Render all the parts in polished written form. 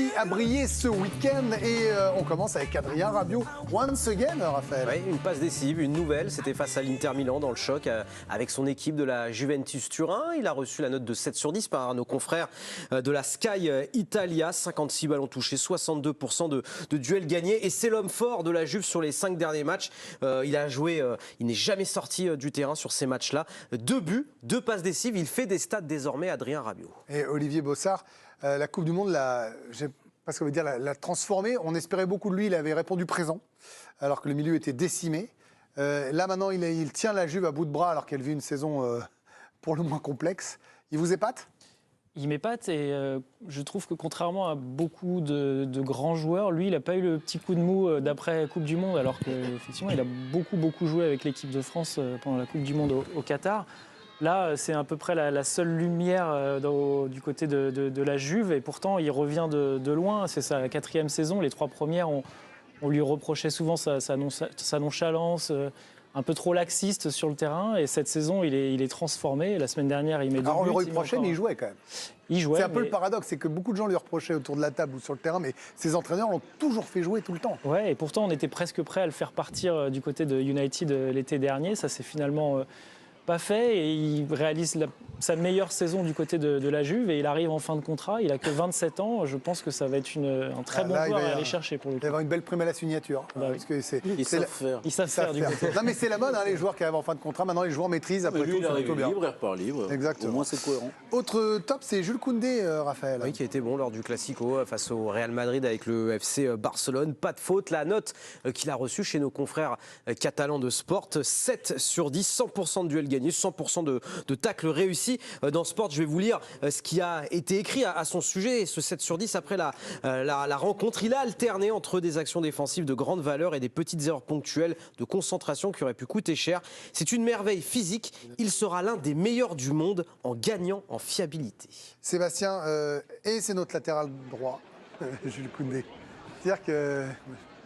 qui a brillé ce week-end et on commence avec Adrien Rabiot. Once again, Raphaël. Oui, une passe décisive, une nouvelle. C'était face à l'Inter Milan dans le choc avec son équipe de la Juventus Turin. Il a reçu la note de 7 sur 10 par nos confrères de la Sky Italia. 56 ballons touchés, 62% de duels gagnés. Et c'est l'homme fort de la Juve sur les 5 derniers matchs. Il a joué, il n'est jamais sorti du terrain sur ces matchs-là. 2 buts, 2 passes décisives. Il fait des stats désormais, Adrien Rabiot. Et Olivier Bossard, la Coupe du Monde, l'a transformé. On espérait beaucoup de lui, il avait répondu présent, alors que le milieu était décimé. Là, maintenant, il tient la Juve à bout de bras, alors qu'elle vit une saison pour le moins complexe. Il vous épate ? Il m'épate et je trouve que contrairement à beaucoup de grands joueurs, lui, il n'a pas eu le petit coup de mou d'après Coupe du Monde, alors qu'effectivement, il a beaucoup joué avec l'équipe de France pendant la Coupe du Monde au Qatar. Là, c'est à peu près la seule lumière du côté de la Juve, et pourtant, il revient de loin. C'est sa 4e saison. Les 3 premières, on lui reprochait souvent sa nonchalance, un peu trop laxiste sur le terrain. Et cette saison, il est transformé. La semaine dernière, il met 2 buts. Alors, on le reprochait, mais il jouait quand même. C'est un peu le paradoxe, c'est que beaucoup de gens lui reprochaient autour de la table ou sur le terrain, mais ses entraîneurs l'ont toujours fait jouer tout le temps. Ouais, et pourtant, on était presque prêt à le faire partir du côté de United l'été dernier. Ça s'est finalement pas fait, et il réalise sa meilleure saison du côté de la Juve, et il arrive en fin de contrat. Il a que 27 ans. Je pense que ça va être un très bon joueur à aller chercher pour le coup. Il va y avoir une belle prime à la signature. Parce que ils savent faire du côté. Non, mais c'est la mode, les joueurs qui arrivent en fin de contrat. Maintenant, les joueurs maîtrisent. Après lui, tout, il arrive libre, il repart libre. Exactement. Au moins, c'est cohérent. Autre top, c'est Jules Koundé, Raphaël. Oui, qui a été bon lors du Classico face au Real Madrid avec le FC Barcelone. Pas de faute. La note qu'il a reçue chez nos confrères catalans de Sport, 7 sur 10, 100% de duels gagnés, 100% de tacles réussis. Dans Sport, je vais vous lire ce qui a été écrit à son sujet. Ce 7 sur 10 après la rencontre. Il a alterné entre des actions défensives de grande valeur et des petites erreurs ponctuelles de concentration qui auraient pu coûter cher. C'est une merveille physique. Il sera l'un des meilleurs du monde en gagnant en fiabilité. Sébastien, et c'est notre latéral droit, Jules Koundé. C'est-à-dire que...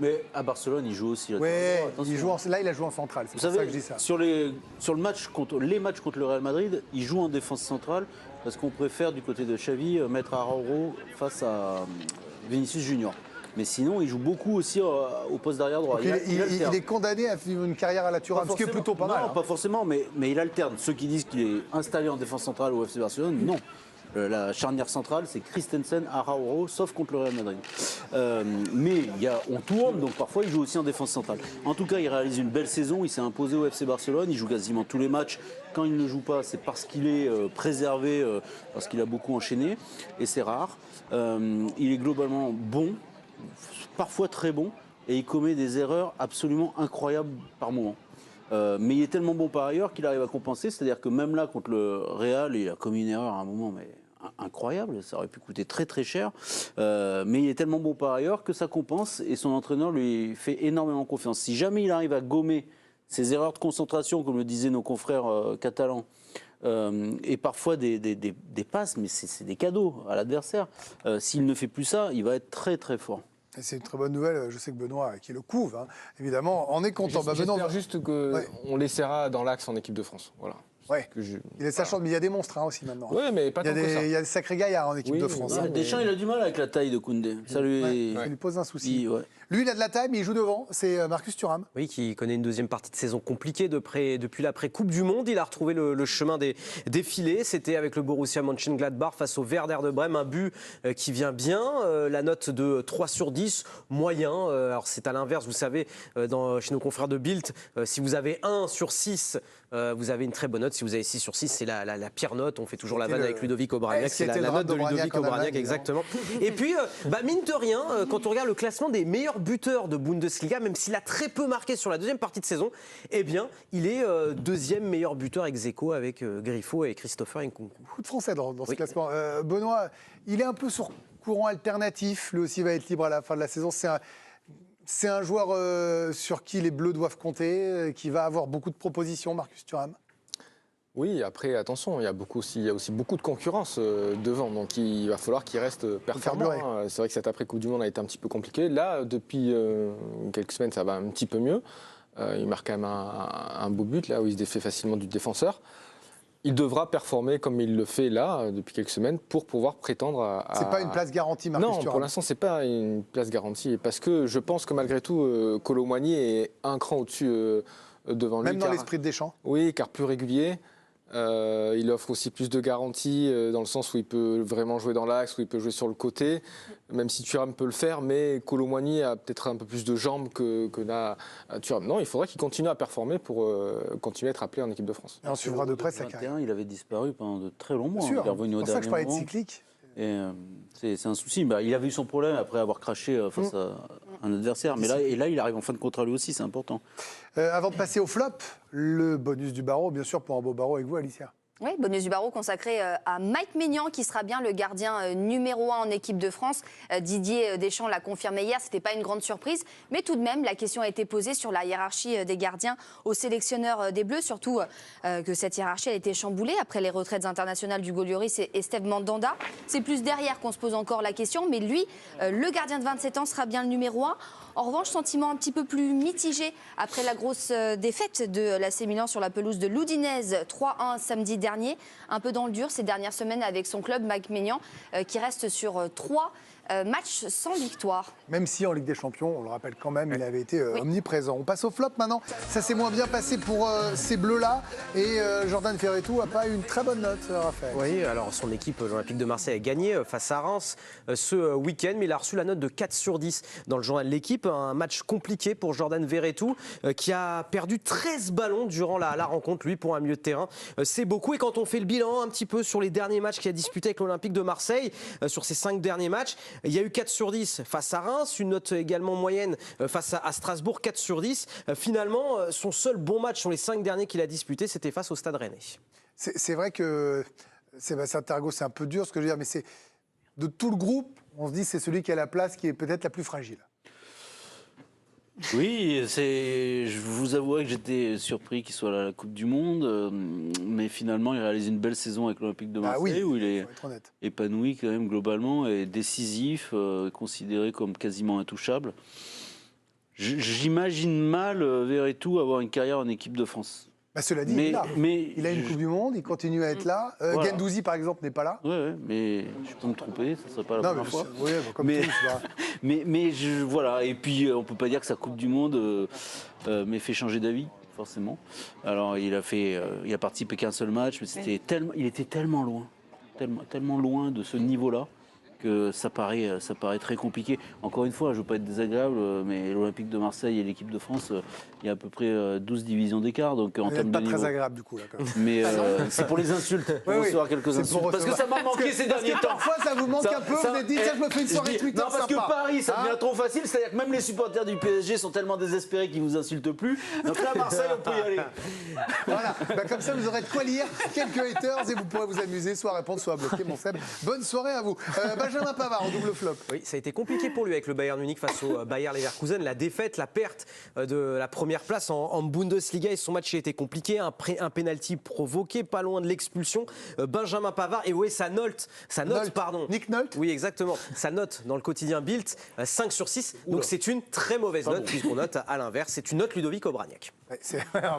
Mais à Barcelone, il joue aussi. Oui, là, il a joué en centrale. C'est pour ça que je dis ça. Sur les matchs contre le Real Madrid, il joue en défense centrale parce qu'on préfère, du côté de Xavi, mettre Araujo face à Vinicius Junior. Mais sinon, il joue beaucoup aussi au poste d'arrière droit. Il est condamné à vivre une carrière à la Thuram, ce qui est plutôt pas mal. Non, pas forcément, mais il alterne. Ceux qui disent qu'il est installé en défense centrale au FC Barcelone, non. La charnière centrale, c'est Christensen, Araujo, sauf contre le Real Madrid. Mais on tourne, donc parfois il joue aussi en défense centrale. En tout cas, il réalise une belle saison. Il s'est imposé au FC Barcelone. Il joue quasiment tous les matchs. Quand il ne joue pas, c'est parce qu'il est préservé, parce qu'il a beaucoup enchaîné. Et c'est rare. Il est globalement bon, parfois très bon. Et il commet des erreurs absolument incroyables par moment. Mais il est tellement bon par ailleurs qu'il arrive à compenser. C'est-à-dire que même là, contre le Real, il a commis une erreur à un moment, mais incroyable, ça aurait pu coûter très très cher, mais il est tellement bon par ailleurs que ça compense, et son entraîneur lui fait énormément confiance. Si jamais il arrive à gommer ses erreurs de concentration, comme le disaient nos confrères catalans, et parfois des passes, mais c'est des cadeaux à l'adversaire, s'il ne fait plus ça, il va être très très fort. Et c'est une très bonne nouvelle. Je sais que Benoît, qui le couve, évidemment, en est content. J'espère juste qu'on laissera dans l'axe en équipe de France. Voilà. Ouais. Il est sachant, mais il y a des monstres aussi maintenant. Oui, mais pas tant que ça. Il y a des sacrés gaillards en équipe de France. Deschamps, il a du mal avec la taille de Koundé. Ça lui pose un souci. Lui, il a de la taille, mais il joue devant. C'est Marcus Thuram. Oui, qui connaît une deuxième partie de saison compliquée depuis l'après-Coupe du Monde. Il a retrouvé le chemin des filets. C'était avec le Borussia Mönchengladbach face au Werder de Brême. Un but qui vient bien. La note de 3 sur 10, moyen. Alors c'est à l'inverse, vous savez, chez nos confrères de Bild, si vous avez 1 sur 6, vous avez une très bonne note. Si vous avez 6 sur 6, c'est la pire note. On fait toujours la vanne avec Ludovic Obraniak. C'est la note de Ludovic Obraniak, exactement. Et puis, mine de rien, quand on regarde le classement des meilleurs buteurs de Bundesliga, même s'il a très peu marqué sur la deuxième partie de saison, eh bien, il est deuxième meilleur buteur ex aequo avec Griffo et Christopher Nkunku. Beaucoup de Français dans ce classement. Benoît, il est un peu sur courant alternatif. Lui aussi va être libre à la fin de la saison. C'est un joueur sur qui les Bleus doivent compter, qui va avoir beaucoup de propositions, Marcus Thuram. Oui, après, attention, il y a aussi beaucoup de concurrence devant, donc il va falloir qu'il reste performant. C'est vrai que cette après-Coupe du Monde a été un petit peu compliqué. Là, depuis quelques semaines, ça va un petit peu mieux. Il marque quand même un beau but, là où il se défait facilement du défenseur. il devra performer comme il le fait là, depuis quelques semaines, pour pouvoir prétendre à... C'est pas une place garantie, Marcus Non, Thuram. pour l'instant, c'est pas une place garantie. Parce que je pense que malgré tout, Kolo Muani est un cran au-dessus devant lui. Même dans l'esprit de Deschamps. Oui, car plus régulier. Il offre aussi plus de garanties dans le sens où il peut vraiment jouer dans l'axe, où il peut jouer sur le côté, même si Thuram peut le faire, mais Kolo Muani a peut-être un peu plus de jambes que n'a Thuram. Non, il faudrait qu'il continue à performer pour continuer à être appelé en équipe de France. Et on suivra de près sa carrière. Il avait disparu pendant de très longs mois. Bien sûr, Il est revenu c'est au pour ça que je parlais dernier de moment. cyclique. Et c'est un souci. Il avait eu son problème après avoir craché face à un adversaire. Mais là, il arrive en fin de contrat lui aussi, c'est important. Avant de passer au flop, le bonus du barreau, bien sûr, pour un beau barreau avec vous, Alicia. Oui, bonus du barreau consacré à Mike Maignan, qui sera bien le gardien numéro 1 en équipe de France. Didier Deschamps l'a confirmé hier, ce n'était pas une grande surprise. Mais tout de même, la question a été posée sur la hiérarchie des gardiens au sélectionneur des Bleus. Surtout que cette hiérarchie a été chamboulée après les retraites internationales d'Hugo Lloris et Steve Mandanda. C'est plus derrière qu'on se pose encore la question. Mais lui, le gardien de 27 ans, sera bien le numéro 1. En revanche, sentiment un petit peu plus mitigé après la grosse défaite de l'AC Milan sur la pelouse de l'Udinese 3-1 samedi dernier. Un peu dans le dur ces dernières semaines avec son club, Mike Maignan, qui reste sur 3 matchs sans victoire. Même si en Ligue des Champions, on le rappelle quand même, il avait été omniprésent. On passe au flop maintenant. Ça s'est moins bien passé pour ces Bleus-là. Et Jordan Ferretou n'a pas eu une très bonne note, Raphaël. Oui, alors son équipe, l'Olympique de Marseille, a gagné face à Reims ce week-end, mais il a reçu la note de 4 sur 10 dans le journal de l'équipe. Un match compliqué pour Jordan Ferretou, qui a perdu 13 ballons durant la rencontre. Lui, pour un milieu de terrain, c'est beaucoup. Et quand on fait le bilan un petit peu sur les derniers matchs qu'il a disputés avec l'Olympique de Marseille, sur ces 5 derniers matchs, il y a eu 4 sur 10 face à Reims, une note également moyenne face à Strasbourg, 4 sur 10. Finalement, son seul bon match sur les 5 derniers qu'il a disputés, c'était face au Stade Rennais. C'est vrai que Sébastien Targo, c'est un peu dur ce que je veux dire, mais c'est de tout le groupe, on se dit c'est celui qui a la place qui est peut-être la plus fragile. Oui, je vous avouerai que j'étais surpris qu'il soit à la Coupe du Monde, mais finalement il réalise une belle saison avec l'Olympique de Marseille, où il est épanoui quand même globalement et décisif, considéré comme quasiment intouchable. J'imagine mal Verretou avoir une carrière en équipe de France. Bah, cela dit, il a une Coupe du Monde, il continue à être là. Voilà. Gendouzi, par exemple, n'est pas là. Oui, mais je peux me tromper, ça ne serait pas la première fois. Oui, comme tout, voilà. Et puis, on ne peut pas dire que sa Coupe du Monde m'ait fait changer d'avis, forcément. Alors, il a participé qu'un seul match, mais il était tellement loin de ce niveau-là, que ça paraît très compliqué. Encore une fois, je ne veux pas être désagréable, mais l'Olympique de Marseille et l'équipe de France, il y a à peu près 12 divisions d'écart. Donc en termes de niveau. Très agréable du coup. Là, quand même. Mais c'est pour les insultes, pour recevoir quelques insultes. Parce que ça m'a manqué ces derniers temps. Parfois, ça vous manque un peu. Vous avez dit, tiens, je me fais une soirée Twitter. Non, parce que Paris, ça devient trop facile. C'est-à-dire que même les supporters du PSG sont tellement désespérés qu'ils ne vous insultent plus. Donc là, à Marseille, on peut y aller. Voilà. Comme ça, vous aurez de quoi lire quelques haters et vous pourrez vous amuser, soit répondre, soit bloquer, mon Seb. Bonne soirée à vous. Benjamin Pavard en double flop. Oui, ça a été compliqué pour lui avec le Bayern Munich face au Bayer Leverkusen. La défaite, la perte de la première place en Bundesliga, et son match a été compliqué. Un penalty provoqué, pas loin de l'expulsion. Benjamin Pavard, et oui, sa note, pardon. Nick Nolte. Oui, exactement. Sa note dans le quotidien Bild, 5 sur 6. Donc c'est une très mauvaise note, puisqu'on note à l'inverse. C'est une note Ludovic Obraniak.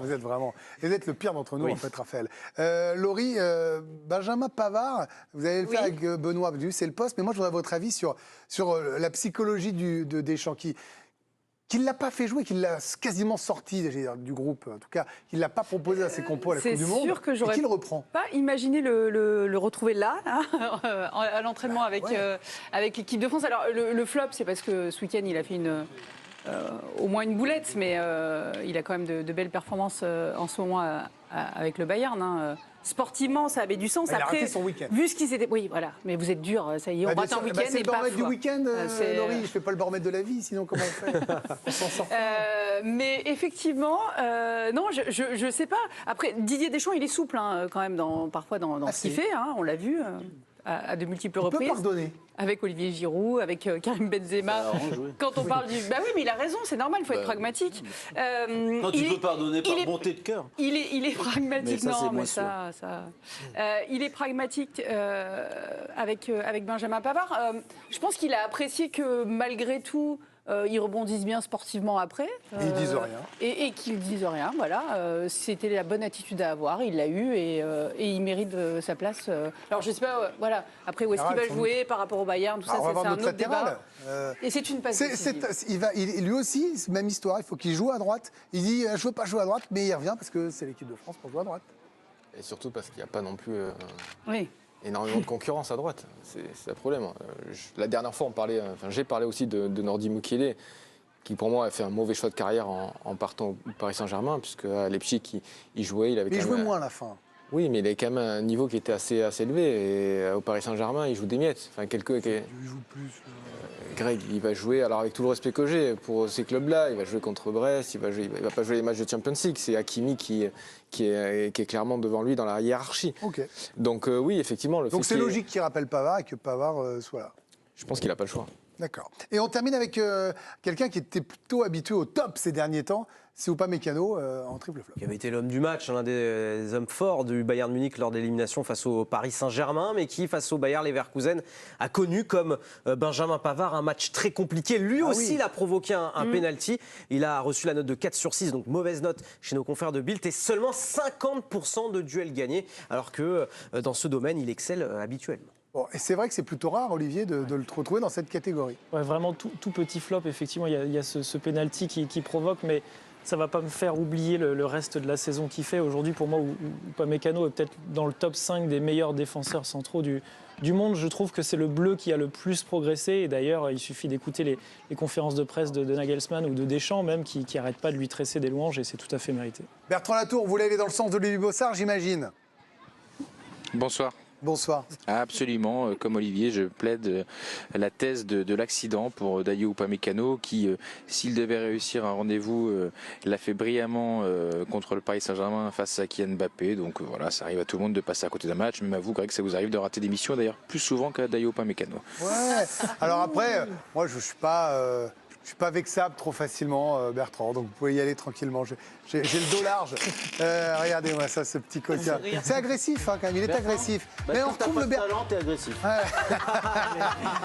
Vous êtes le pire d'entre nous, en fait, Raphaël. Laurie, Benjamin Pavard, vous allez le faire avec Benoît, c'est le poste, mais moi je voudrais votre avis sur la psychologie de Deschamps qui ne l'a pas fait jouer, qui l'a quasiment sorti du groupe, en tout cas, qui ne l'a pas proposé à ses compos à la Coupe du Monde, sûr que j'aurais et qui le reprend. Pas imaginé le retrouver là, à l'entraînement avec l'équipe de France. Alors le flop, c'est parce que ce week-end, il a fait au moins une boulette, mais il a quand même de belles performances en ce moment avec le Bayern. Sportivement, ça avait du sens. Il a après, raté son week-end. Vu ce qui s'était... Oui, voilà. Mais vous êtes dur, ça y est, on rate un week-end c'est et le paf. baromètre du week-end, Laurie. Je ne fais pas le baromètre de la vie, sinon comment on fait? On s'en sort. Mais effectivement, non, je sais pas. Après, Didier Deschamps, il est souple quand même parfois dans ce qu'il fait. On l'a vu à de multiples reprises. On peut pardonner. Avec Olivier Giroud, avec Karim Benzema. Quand on parle du... Bah oui, mais il a raison, c'est normal, il faut être pragmatique. Non, tu peux pardonner par bonté de cœur. Il est pragmatique, mais il est pragmatique avec Benjamin Pavard. Je pense qu'il a apprécié que malgré tout, Ils rebondissent bien sportivement après. Et ils disent rien. Et qu'ils disent rien, voilà. C'était la bonne attitude à avoir, il l'a eu et il mérite sa place. Alors je sais pas, voilà. Après, où est-ce qu'il va jouer par rapport au Bayern, tout ça, on va voir c'est un notre autre débat. latéral. Et c'est une passe décisive. Lui aussi, même histoire, il faut qu'il joue à droite. Il dit, je veux pas jouer à droite, mais il revient parce que c'est l'équipe de France pour jouer à droite. Et surtout parce qu'il n'y a pas non plus Oui. énormément de concurrence à droite. C'est le problème. La dernière fois, j'ai parlé aussi de Nordi Mukiele, qui pour moi a fait un mauvais choix de carrière en partant au Paris Saint-Germain, puisque à Leipzig, il jouait. Il avait Mais il quand jouait même, moins à la fin. Oui, mais il avait quand même un niveau qui était assez élevé. Et au Paris Saint-Germain, il joue des miettes. Enfin, Il joue plus. Greg, il va jouer, alors avec tout le respect que j'ai pour ces clubs-là, il va jouer contre Brest, il va pas jouer les matchs de Champions League. C'est Hakimi qui est clairement devant lui dans la hiérarchie. Ok. Donc oui, effectivement. Donc c'est logique qu'il rappelle Pavard et que Pavard soit là. Je pense qu'il n'a pas le choix. D'accord. Et on termine avec quelqu'un qui était plutôt habitué au top ces derniers temps, c'est Upamecano en triple flop. Qui avait été l'homme du match, l'un des hommes forts du Bayern Munich lors de l'élimination face au Paris Saint-Germain, mais qui, face au Bayer Leverkusen, a connu comme Benjamin Pavard un match très compliqué. Lui aussi, il a provoqué un penalty. Il a reçu la note de 4 sur 6, donc mauvaise note chez nos confrères de Bild, et seulement 50% de duels gagnés, alors que dans ce domaine, il excelle habituellement. Bon, et c'est vrai que c'est plutôt rare, Olivier, de le retrouver dans cette catégorie. Ouais, vraiment tout petit flop, effectivement, il y a ce penalty qui provoque, mais ça ne va pas me faire oublier le reste de la saison qu'il fait. Aujourd'hui, pour moi, Upamecano est peut-être dans le top 5 des meilleurs défenseurs centraux du monde. Je trouve que c'est le bleu qui a le plus progressé. Et d'ailleurs, il suffit d'écouter les conférences de presse de Nagelsmann ou de Deschamps, même, qui n'arrêtent pas de lui tresser des louanges, et c'est tout à fait mérité. Bertrand Latour, vous voulez aller dans le sens d'Olivier Bossard, j'imagine. Bonsoir. Bonsoir. Absolument, comme Olivier, je plaide la thèse de l'accident pour Dayot Upamecano qui, s'il devait réussir un rendez-vous, l'a fait brillamment contre le Paris Saint-Germain face à Kylian Mbappé. Donc voilà, ça arrive à tout le monde de passer à côté d'un match, même à vous, Greg, ça vous arrive de rater des missions, d'ailleurs plus souvent qu'à Dayot Upamecano. Ouais. Alors après, moi je suis pas vexable trop facilement, Bertrand, donc vous pouvez y aller tranquillement. J'ai le dos large. Regardez-moi ça, ce petit coquin. C'est agressif, hein, quand même, il est agressif. Mais on retrouve le talent, t'es agressif. Ouais.